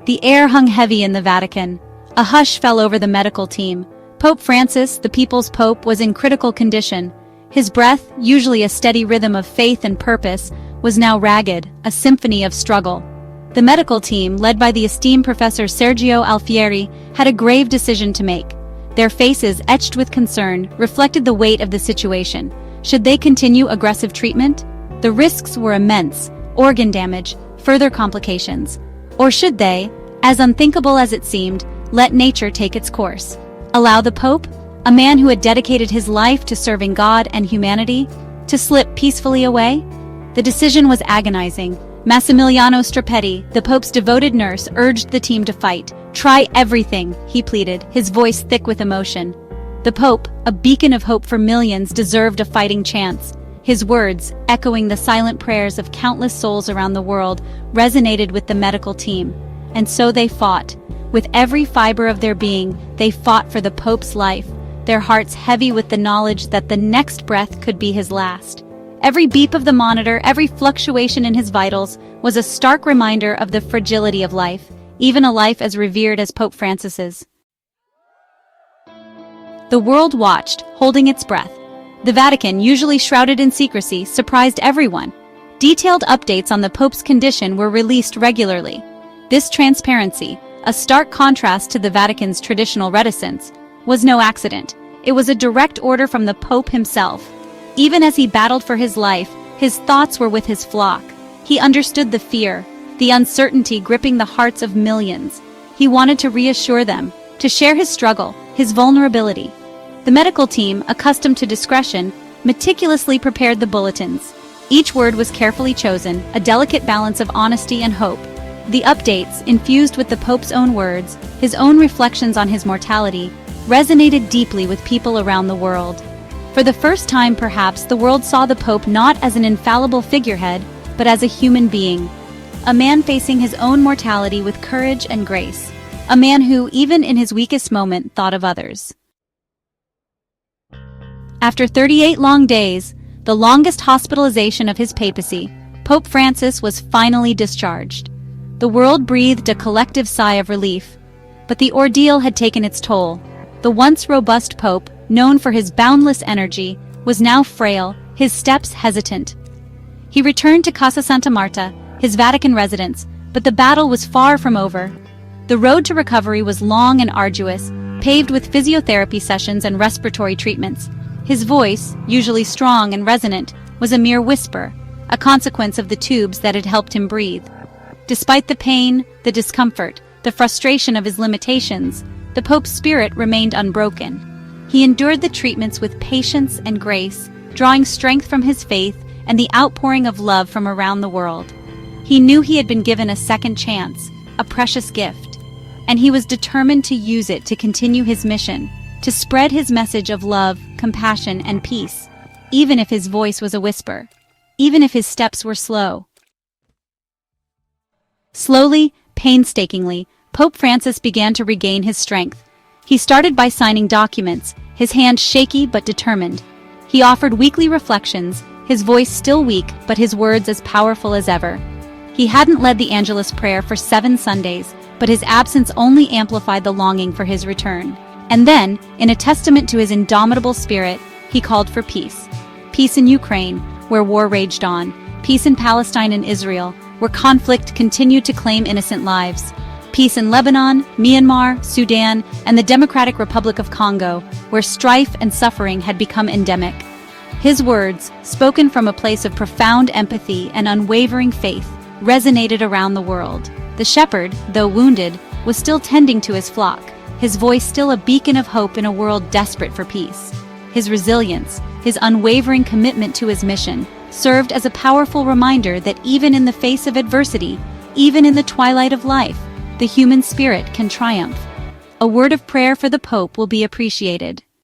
The air hung heavy in the Vatican. A hush fell over the medical team. Pope Francis, the people's pope, was in critical condition. His breath, usually a steady rhythm of faith and purpose, was now ragged, a symphony of struggle. The medical team, led by the esteemed Professor Sergio Alfieri, had a grave decision to make. Their faces, etched with concern, reflected the weight of the situation. Should they continue aggressive treatment? The risks were immense: organ damage, further complications. Or should they, as unthinkable as it seemed, let nature take its course? Allow the Pope, a man who had dedicated his life to serving God and humanity, to slip peacefully away? The decision was agonizing. Massimiliano Strapetti, the Pope's devoted nurse, urged the team to fight. "Try everything," he pleaded, his voice thick with emotion. The Pope, a beacon of hope for millions, deserved a fighting chance. His words, echoing the silent prayers of countless souls around the world, resonated with the medical team. And so they fought. With every fiber of their being, they fought for the Pope's life, their hearts heavy with the knowledge that the next breath could be his last. Every beep of the monitor, every fluctuation in his vitals, was a stark reminder of the fragility of life, even a life as revered as Pope Francis's. The world watched, holding its breath. The Vatican, usually shrouded in secrecy, surprised everyone. Detailed updates on the Pope's condition were released regularly. This transparency, a stark contrast to the Vatican's traditional reticence, was no accident. It was a direct order from the Pope himself. Even as he battled for his life, his thoughts were with his flock. He understood the fear, the uncertainty gripping the hearts of millions. He wanted to reassure them, to share his struggle, his vulnerability. The medical team, accustomed to discretion, meticulously prepared the bulletins. Each word was carefully chosen, a delicate balance of honesty and hope. The updates, infused with the Pope's own words, his own reflections on his mortality, resonated deeply with people around the world. For the first time, perhaps, the world saw the Pope not as an infallible figurehead, but as a human being. A man facing his own mortality with courage and grace. A man who, even in his weakest moment, thought of others. After 38 long days, the longest hospitalization of his papacy, Pope Francis was finally discharged. The world breathed a collective sigh of relief. But the ordeal had taken its toll. The once robust Pope, known for his boundless energy, was now frail, his steps hesitant. He returned to Casa Santa Marta, his Vatican residence, but the battle was far from over. The road to recovery was long and arduous, paved with physiotherapy sessions and respiratory treatments. His voice, usually strong and resonant, was a mere whisper, a consequence of the tubes that had helped him breathe. Despite the pain, the discomfort, the frustration of his limitations, the Pope's spirit remained unbroken. He endured the treatments with patience and grace, drawing strength from his faith and the outpouring of love from around the world. He knew he had been given a second chance, a precious gift, and he was determined to use it to continue his mission, to spread his message of love, compassion, and peace, even if his voice was a whisper, even if his steps were slow. Slowly, painstakingly, Pope Francis began to regain his strength. He started by signing documents, his hand shaky but determined. He offered weekly reflections, his voice still weak but his words as powerful as ever. He hadn't led the Angelus prayer for 7 Sundays, but his absence only amplified the longing for his return. And then, in a testament to his indomitable spirit, he called for peace. Peace in Ukraine, where war raged on. Peace in Palestine and Israel, where conflict continued to claim innocent lives. Peace in Lebanon, Myanmar, Sudan, and the Democratic Republic of Congo, where strife and suffering had become endemic. His words, spoken from a place of profound empathy and unwavering faith, resonated around the world. The shepherd, though wounded, was still tending to his flock, his voice still a beacon of hope in a world desperate for peace. His resilience, his unwavering commitment to his mission, served as a powerful reminder that even in the face of adversity, even in the twilight of life, the human spirit can triumph. A word of prayer for the Pope will be appreciated.